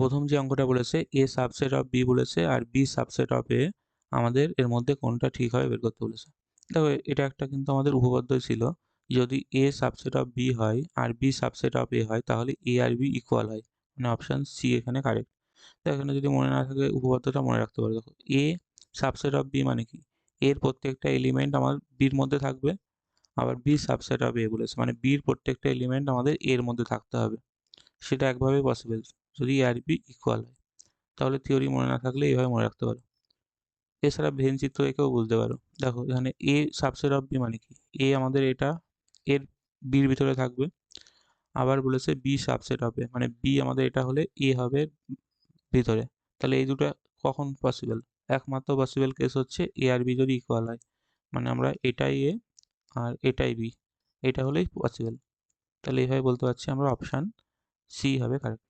প্রথম যে অঙ্কটা বলেছে এ সাবসেট অফ বি বলেছে আর বি সাবসেট অফ এ, আমাদের এর মধ্যে কোনটা ঠিক হবে বের করতে বলেছে। দেখো এটা একটা কিন্তু আমাদের উপপাদ্যই ছিল, যদি এ সাবসেট অফ বি হয় আর বি সাবসেট অফ এ হয় তাহলে এ আর বি ইকুয়াল হয়, মানে অপশান সি এখানে কারেক্ট। তো এখানে যদি মনে না থাকে উপপাদ্যটা মনে রাখতে পারো। দেখো এ সাবসেট অফ বি মানে কি, এর প্রত্যেকটা এলিমেন্ট আমার বির মধ্যে থাকবে, আবার বি সাবসেট অফ এ বলেছে মানে বির প্রত্যেকটা এলিমেন্ট আমাদের এর মধ্যে থাকতে হবে। সেটা একভাবে পসিবল, যদি এ আর বি ইকুয়াল হয়। তাহলে থিওরি মনে না থাকলে এইভাবে মনে রাখতে পারো। এছাড়া ভেন চিত্র এঁকেও বুঝতে পারো। দেখো এখানে এ সাবসেট অফ বি মানে কি, এ আমাদের এটা এর বির ভিতরে থাকবে, আবার বলেছে বি সাবসেট অফ এ মানে বি আমাদের এটা হলে এ হবে ভিতরে। তাহলে এই দুটো কখন পসিবল, একমাত্র পসিবল কেস হচ্ছে এ আর বি যদি ইকুয়াল হয়, মানে আমরা এটাই এ আর এটাই বি, এটা হলেই পসিবল। তাহলে এইভাবে বলতে পারছি আমরা অপশান সি হবে কারেক্ট।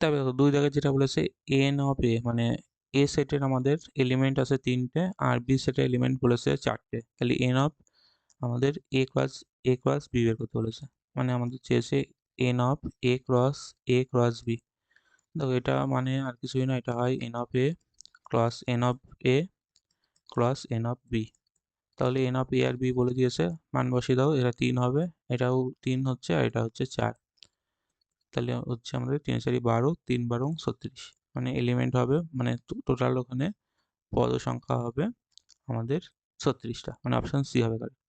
তবে দেখো দুই দাগের যেটা বলেছে এন অফ এ মানে এ সেটের আমাদের এলিমেন্ট আছে তিনটে আর বি সেটের এলিমেন্ট বলেছে চারটে, তাহলে এন অফ আমাদের এ ক্রস বি বের করতে বলেছে, মানে আমাদের চেয়েছে N of A cross B. দেখো এটা মানে আর কিছুই না, এটা হয় N of A cross N of A cross N of B. তাহলে এন অফ এ আর বি বলে দিয়েছে, মান বসিয়ে দাও, এটা 3 হবে, এটাও 3 হচ্ছে আর এটা হচ্ছে 4। তাহলে হচ্ছে আমাদের 3 4 12, 3 12 36, মানে এলিমেন্ট হবে মানে টোটাল ওখানে পদ সংখ্যা হবে আমাদের 36টা, মানে অপশান সি হবে কারেক্ট।